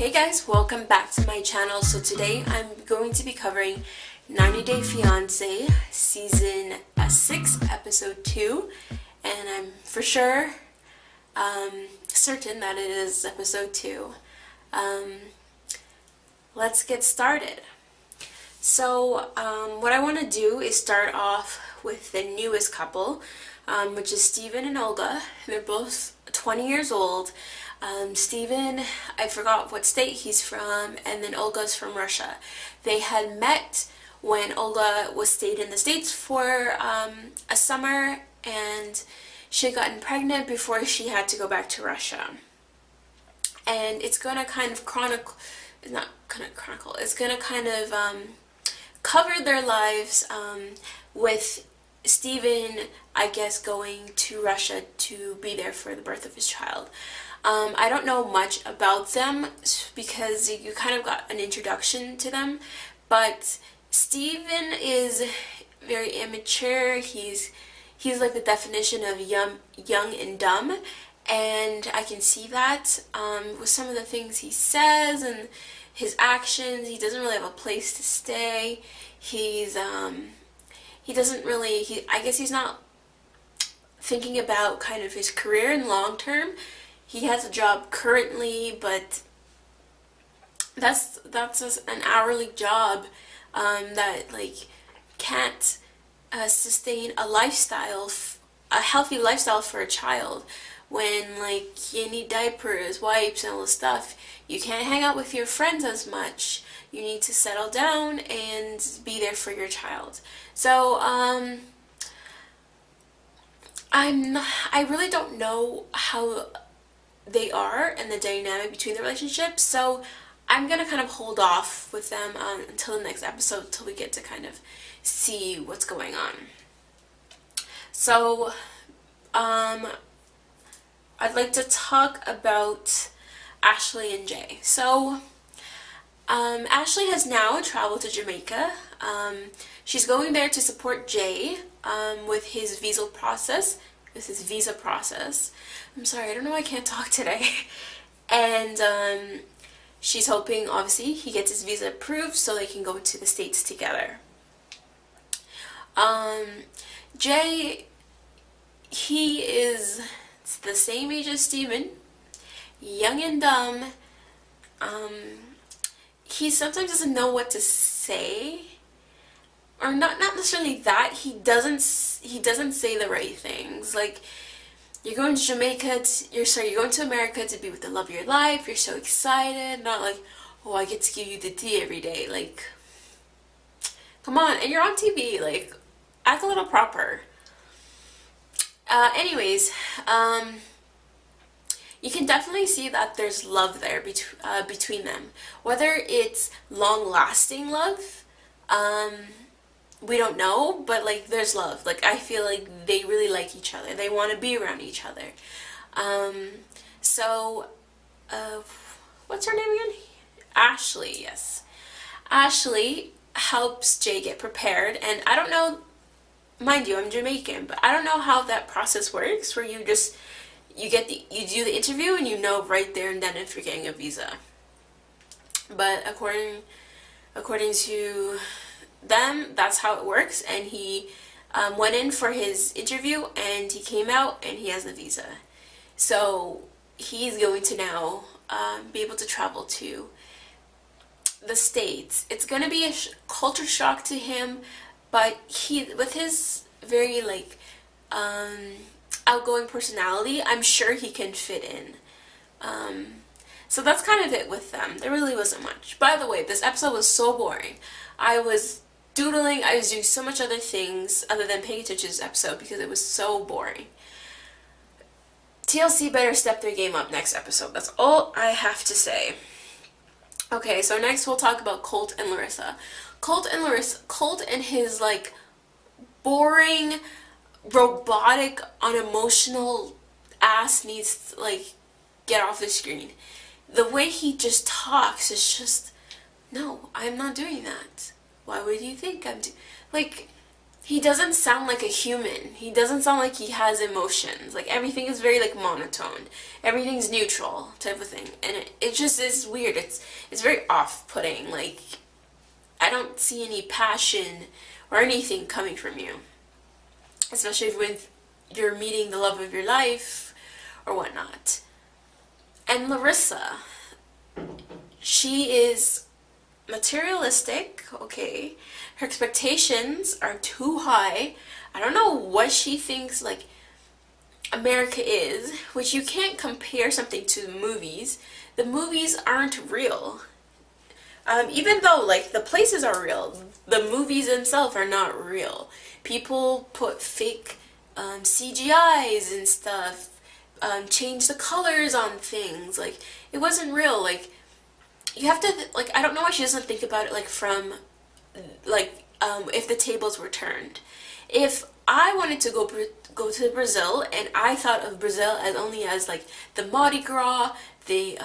Hey guys, welcome back to my channel. So today I'm going to be covering 90 Day Fiance season 6 episode 2, and I'm for sure certain that it is episode 2. Let's get started. So what I want to do is start off with the newest couple, which is Steven and Olga. They're both 20 years old. Steven, I forgot what state he's from, and then Olga's from Russia. They had met when Olga was stayed in the States for a summer, and she had gotten pregnant before she had to go back to Russia. And it's going to kind of chronicle, it's going to kind of cover their lives with Steven, I guess, going to Russia to be there for the birth of his child. I don't know much about them because you kind of got an introduction to them, but Steven is very immature. He's like the definition of young and dumb, and I can see that with some of the things he says and his actions. He doesn't really have a place to stay. He doesn't really, I guess he's not thinking about kind of his career in long term. He has a job currently, but that's an hourly job that like can't sustain a lifestyle, a healthy lifestyle for a child. When like you need diapers, wipes, and all this stuff, you can't hang out with your friends as much. You need to settle down and be there for your child. So I really don't know how they are and the dynamic between the relationships, so I'm gonna kind of hold off with them until the next episode, till we get to kind of see what's going on. So I'd like to talk about Ashley and Jay. So Ashley has now traveled to Jamaica. She's going there to support Jay with his visa process. I'm sorry, I don't know why I can't talk today. And she's hoping, obviously, he gets his visa approved so they can go to the States together. Jay, he is the same age as Steven, young and dumb. He sometimes doesn't know what to say, or not necessarily that, he doesn't say the right things. Like, you're going to you're going to America to be with the love of your life, you're so excited, not like, oh, I get to give you the tea every day. Like, come on, and you're on TV, like, act a little proper. Anyways, you can definitely see that there's love there between them. Whether it's long-lasting love, we don't know, but like there's love. Like, I feel like they really like each other. They want to be around each other. So what's her name again? Ashley, yes. Ashley helps Jay get prepared, and I don't know, mind you, I'm Jamaican, but I don't know how that process works, where you do the interview and you know right there and then if you're getting a visa. But according to them, that's how it works, and he went in for his interview and he came out and he has the visa. So he's going to now be able to travel to the States. It's going to be a culture shock to him, but with his very like outgoing personality, I'm sure he can fit in. So that's kind of it with them. There really wasn't much. By the way, this episode was so boring. I was doodling, I was doing so much other things other than paying attention to this episode because it was so boring. TLC better step their game up next episode. That's all I have to say. Okay, so next we'll talk about Colt and Larissa. Colt and his like boring, robotic, unemotional ass needs to like get off the screen. The way he just talks is just, no, I'm not doing that. Why would you think I'm like, he doesn't sound like a human. He doesn't sound like he has emotions. Like everything is very like monotone. Everything's neutral type of thing. And it just is weird. It's very off-putting. Like I don't see any passion or anything coming from you. Especially when you're meeting the love of your life or whatnot. And Larissa, she is materialistic, okay? Her expectations are too high. I don't know what she thinks, like, America is, which you can't compare something to the movies. The movies aren't real. Even though, like, the places are real, the movies themselves are not real. People put fake CGIs and stuff, change the colors on things. Like, it wasn't real. Like, you have to, like, I don't know why she doesn't think about it, like, from, like, if the tables were turned. If I wanted to go to Brazil, and I thought of Brazil as only as, like, the Mardi Gras, the,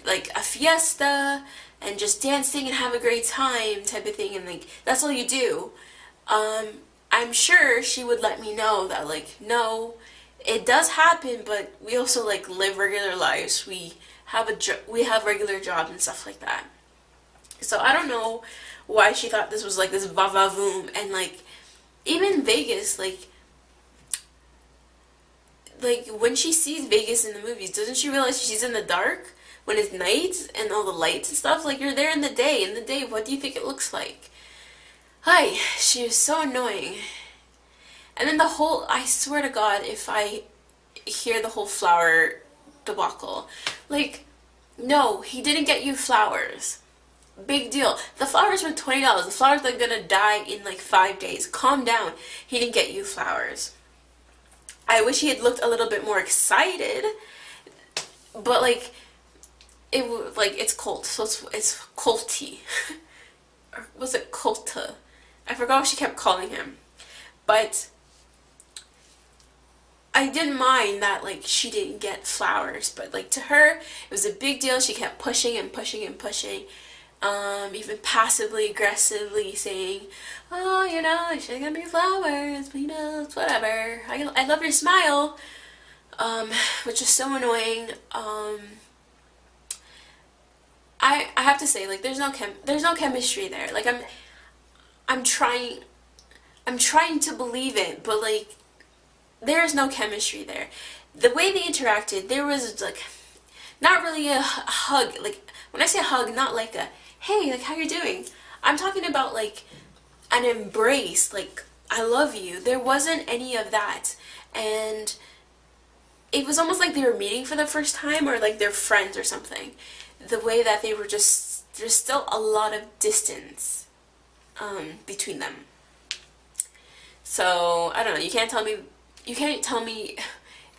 like, a fiesta, and just dancing and have a great time type of thing, and, like, that's all you do, I'm sure she would let me know that, like, no, it does happen, but we also, like, live regular lives. We have regular jobs and stuff like that. So I don't know why she thought this was like this va-va-voom. And like even Vegas, like when she sees Vegas in the movies, doesn't she realize she's in the dark when it's night and all the lights and stuff? Like, you're there in the day. In the day, what do you think it looks like? Hi, she was so annoying. And then the whole, I swear to God, if I hear the whole flower debacle, like, no, he didn't get you flowers. Big deal. The flowers were $20. The flowers are gonna die in like 5 days. Calm down. He didn't get you flowers. I wish he had looked a little bit more excited, but like, it's Colt, so it's Colty. Or was it Colta? I forgot what she kept calling him. But I didn't mind that, like, she didn't get flowers, but, like, to her, it was a big deal. She kept pushing and pushing and pushing, even passively, aggressively saying, oh, you know, you should get me flowers, you know, it's whatever. I love your smile, which is so annoying. I have to say, like, there's no chemistry there. Like, I'm trying to believe it, but, like, there is no chemistry there. The way they interacted, there was, like, not really a hug. Like, when I say hug, not like a, hey, like, how you doing? I'm talking about, like, an embrace, like, I love you. There wasn't any of that. And it was almost like they were meeting for the first time, or, like, they're friends or something. The way that they were just, there's still a lot of distance between them. So, I don't know, you can't tell me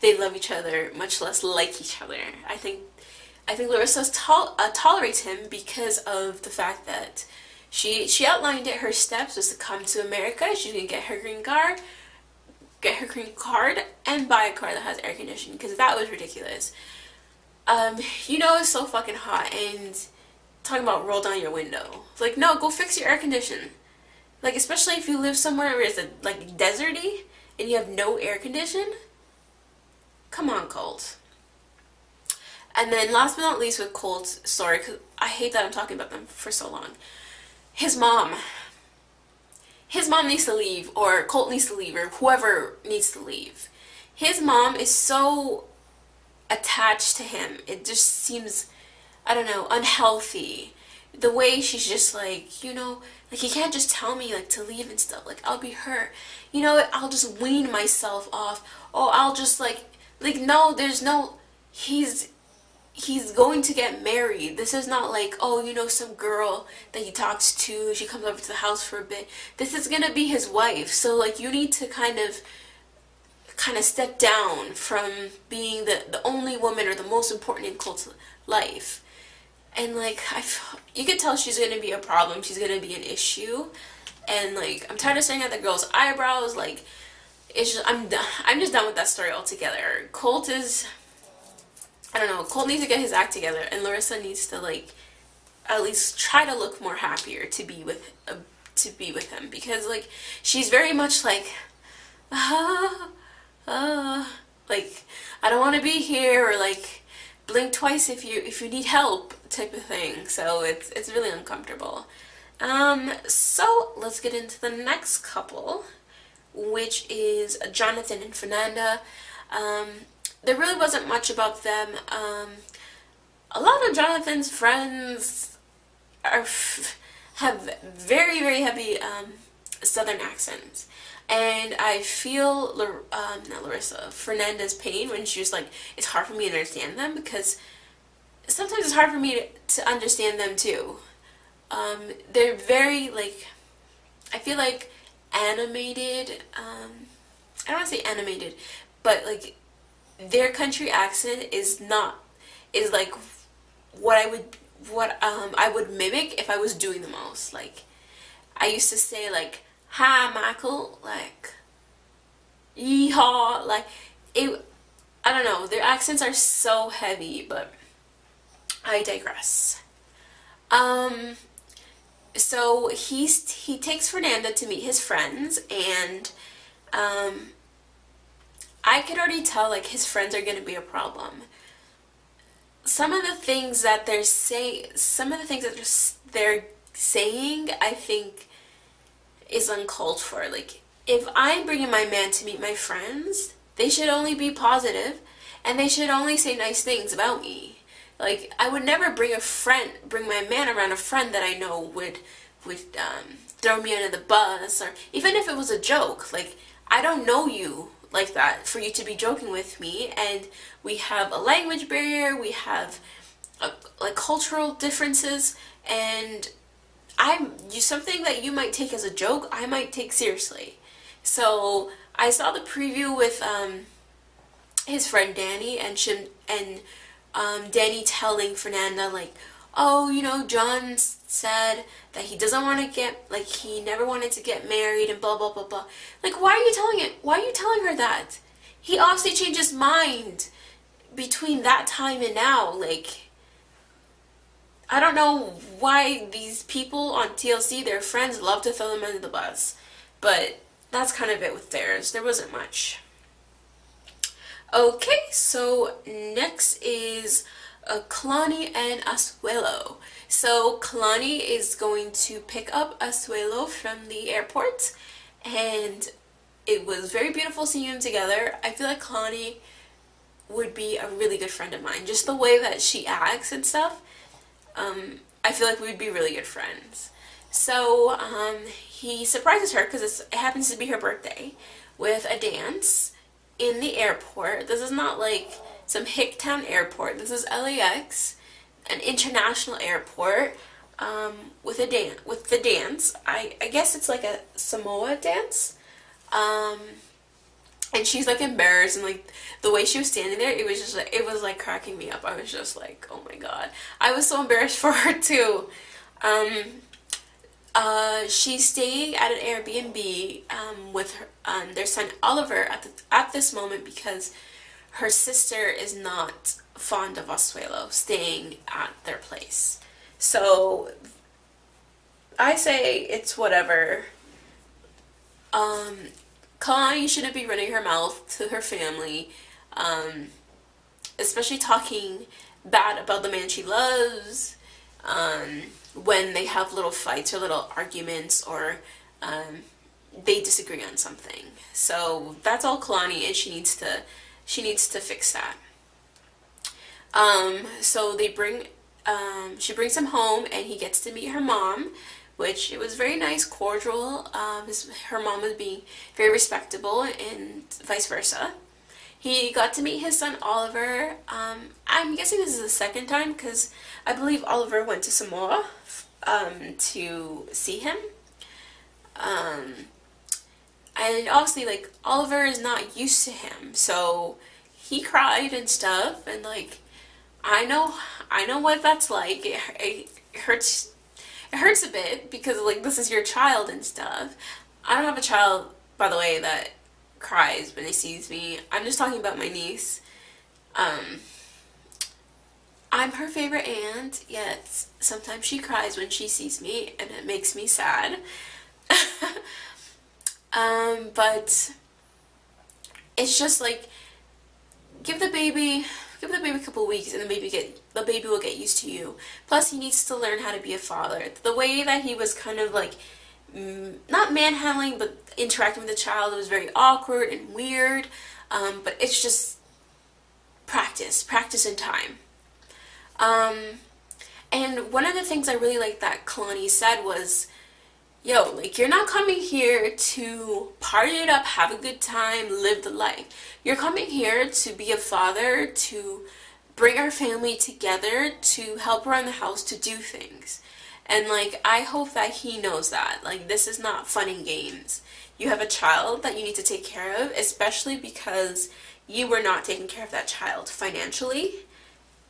they love each other, much less like each other. I think Larissa tolerates him because of the fact that she outlined it. Her steps was to come to America. She's gonna get her green card, and buy a car that has air conditioning, because that was ridiculous. You know, it's so fucking hot, and talking about roll down your window. It's like, no, go fix your air condition. Like, especially if you live somewhere where it's like deserty and you have no air condition. Come on, Colt. And then last but not least with Colt, sorry, because I hate that I'm talking about them for so long. His mom needs to leave, or Colt needs to leave, or whoever needs to leave. His mom is so attached to him. It just seems, I don't know, unhealthy. The way she's just like, you know, like, he can't just tell me, like, to leave and stuff. Like, I'll be hurt. You know, I'll just wean myself off. Oh, I'll just, like, no, there's no, he's going to get married. This is not like, oh, you know, some girl that he talks to, she comes over to the house for a bit. This is gonna be his wife. So, like, you need to kind of step down from being the only woman or the most important in Colt's life. And, like, you could tell she's gonna be a problem. She's gonna be an issue. And, like, I'm tired of staring at the girl's eyebrows. Like, it's just, I'm just done with that story altogether. Colt is, I don't know, Colt needs to get his act together, and Larissa needs to, like, at least try to look more happier to be to be with him, because like she's very much like ah, like I don't want to be here, or like blink twice if you need help type of thing. So it's really uncomfortable. So let's get into the next couple, which is Jonathan and Fernanda. There really wasn't much about them. A lot of Jonathan's friends have very, very heavy southern accents. And I feel, not Larissa, Fernanda's pain when she's like, it's hard for me to understand them, because sometimes it's hard for me to understand them too. They're very, like, I feel like animated, I don't want to say animated, but like their country accent is like what I would mimic if I was doing the most. Like I used to say like, "Hi Michael," like "Yeehaw," like it. I don't know. Their accents are so heavy, but I digress. So he takes Fernanda to meet his friends, and I could already tell like his friends are gonna be a problem. Some of the things that they're saying, I think is uncalled for. Like if I'm bringing my man to meet my friends, they should only be positive, and they should only say nice things about me. Like I would never bring my man around a friend that I know would throw me under the bus, or even if it was a joke. Like I don't know you like that for you to be joking with me, and we have a language barrier, we have like cultural differences, and something that you might take as a joke, I might take seriously. So I saw the preview with his friend Danny, and Danny telling Fernanda like, oh, you know, John said that he doesn't want to he never wanted to get married and blah blah blah blah. Like, why are you telling her that? He obviously changed his mind between that time and now. Like, I don't know why these people on TLC, their friends, love to throw them under the bus, but that's kind of it with theirs. There wasn't much. Okay, so next is Kalani and Asuelo. So Kalani is going to pick up Asuelo from the airport, and it was very beautiful seeing them together. I feel like Kalani would be a really good friend of mine. Just the way that she acts and stuff, I feel like we'd be really good friends. So he surprises her, because it happens to be her birthday, with a dance in the airport. This is not like some hicktown airport. This is LAX, an international airport, with the dance. I guess it's like a Samoa dance. And she's like embarrassed, and like the way she was standing there, it was like cracking me up. I was just like, oh my god. I was so embarrassed for her too. She's staying at an Airbnb with their son Oliver at this moment, because her sister is not fond of Asuelo staying at their place. So I say it's whatever. Kalani shouldn't be running her mouth to her family, especially talking bad about the man she loves, when they have little fights or little arguments, or they disagree on something. So that's all Kalani, and she needs to fix that. So she brings him home, and he gets to meet her mom, which it was very nice, cordial. Her mom was being very respectable, and vice versa. He got to meet his son Oliver. I'm guessing this is the second time, because I believe Oliver went to Samoa to see him. And obviously, like, Oliver is not used to him, so he cried and stuff, and like, I know what that's like. It hurts. It hurts a bit, because like, this is your child and stuff. I don't have a child, by the way, that cries when he sees me. I'm just talking about my niece. I'm her favorite aunt, yet sometimes she cries when she sees me, and it makes me sad. But it's just like, give the baby a couple weeks, and the baby will get used to you. Plus, he needs to learn how to be a father. The way that he was kind of like, not manhandling, but interacting with the child, it was very awkward and weird. But it's just practice and time. And one of the things I really liked that Kalani said was, yo, like, you're not coming here to party it up, have a good time, live the life. You're coming here to be a father, to bring our family together, to help around the house, to do things. And, like, I hope that he knows that. Like, this is not fun and games. You have a child that you need to take care of, especially because you were not taking care of that child financially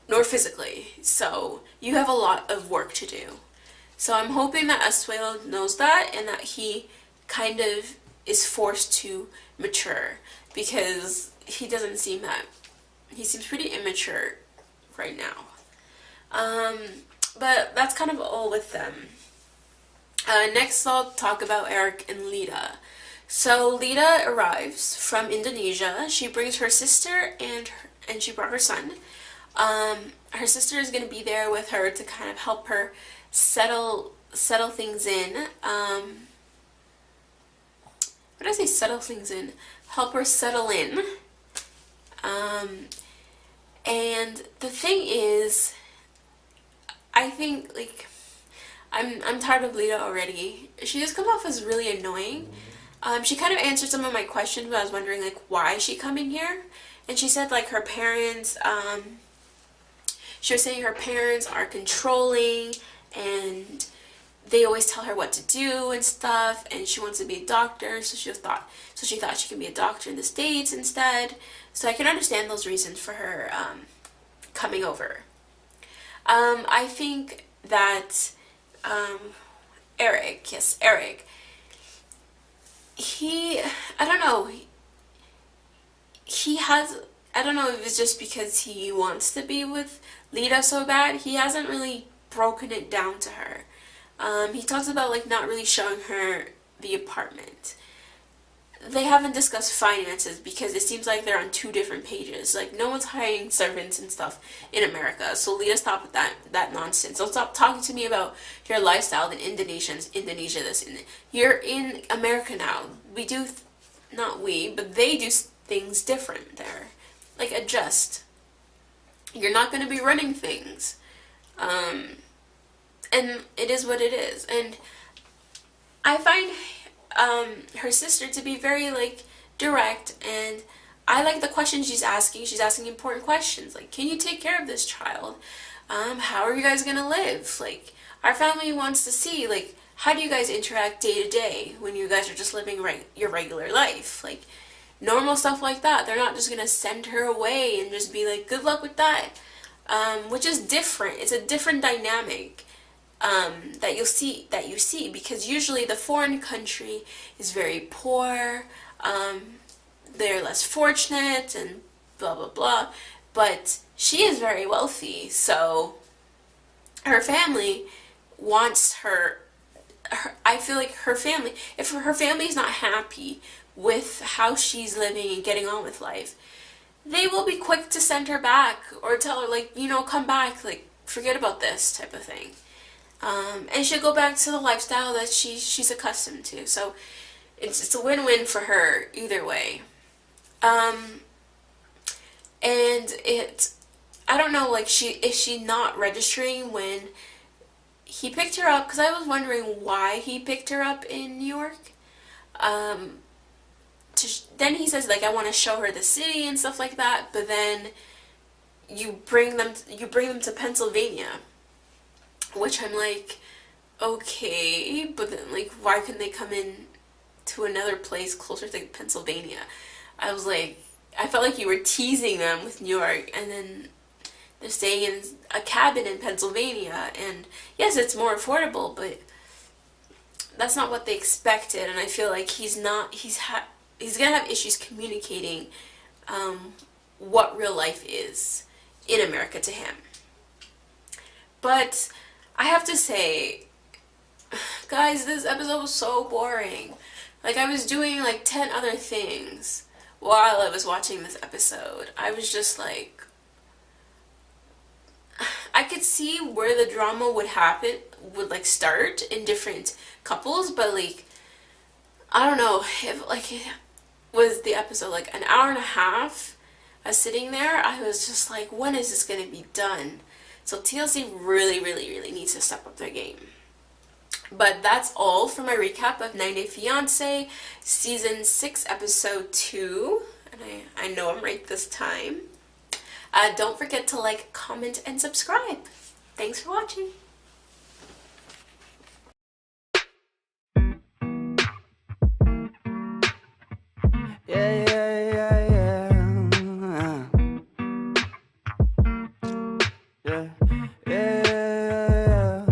nor physically. So you have a lot of work to do. So I'm hoping that Asuelo knows that, and that he kind of is forced to mature, because he doesn't seem that. He seems pretty immature right now. But that's kind of all with them. Next I'll talk about Eric and Lita. So Lita arrives from Indonesia. She brings her sister and she brought her son. Her sister is going to be there with her to kind of help her settle things in. What did I say? Settle things in. Help her settle in. And the thing is, I think, like, I'm tired of Lita already. She just comes off as really annoying. She kind of answered some of my questions, but I was wondering, like, why is she coming here? And she said, like, her parents, she was saying her parents are controlling, and they always tell her what to do and stuff, and she wants to be a doctor, so she thought she can be a doctor in the States instead. So I can understand those reasons for her coming over. I think that Eric, I don't know, I don't know if it's just because he wants to be with Lita so bad, he hasn't really broken it down to her. He talks about, like, not really showing her the apartment. They haven't discussed finances because it seems like they're on two different pages. Like, no one's hiring servants and stuff in America. So Lita, stop with that nonsense. Don't stop talking to me about your lifestyle in Indonesia this. You're in America now. But they do things different there. Like, adjust. You're not going to be running things. And it is what it is. And I find her sister to be very, like, direct, and I like the questions she's asking. She's asking important questions, like, can you take care of this child? How are you guys gonna live? Like, our family wants to see, like, how do you guys interact day to day when you guys are just living your regular life? Like, normal stuff like that. They're not just gonna send her away and just be like, good luck with that. Which is different. It's a different dynamic. That you see, because usually the foreign country is very poor, they're less fortunate, and blah blah blah, but she is very wealthy, so her family wants her. I feel like her family, if her family is not happy with how she's living and getting on with life, they will be quick to send her back or tell her, like, come back, like, forget about this type of thing. And she'll go back to the lifestyle that she's accustomed to. So it's a win-win for her either way. And I don't know, like, is she not registering when he picked her up? Because I was wondering why he picked her up in New York. Then he says, like, I want to show her the city and stuff like that. But then you bring them to Pennsylvania. Which I'm like, okay, but then, like, why couldn't they come in to another place closer to Pennsylvania? I was like, I felt like you were teasing them with New York, and then they're staying in a cabin in Pennsylvania, and yes, it's more affordable, but that's not what they expected, and I feel like he's gonna have issues communicating what real life is in America to him. But I have to say, Guys, this episode was so boring. Like, I was doing like 10 other things while I was watching this episode. I was just like, I could see where the drama would happen, would like start in different couples, but like, I don't know if like it was the episode like an hour and a half. I was sitting there, I was just like, when is this gonna be done? So TLC really, really, really needs to step up their game. But that's all for my recap of 90 Day Fiance Season 6, Episode 2. And I know I'm right this time. Don't forget to like, comment, and subscribe. Thanks for watching. Yeah, yeah, yeah, yeah. Yeah.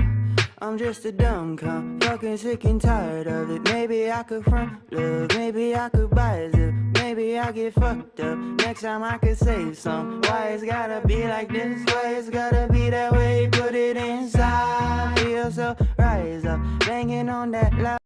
I'm just a dumb cunt, fucking sick and tired of it. Maybe I could front love, maybe I could buy a zip, maybe I get fucked up. Next time I could save some. Why it's gotta be like this? Why it's gotta be that way? Put it inside. Feel so rise up, banging on that loud.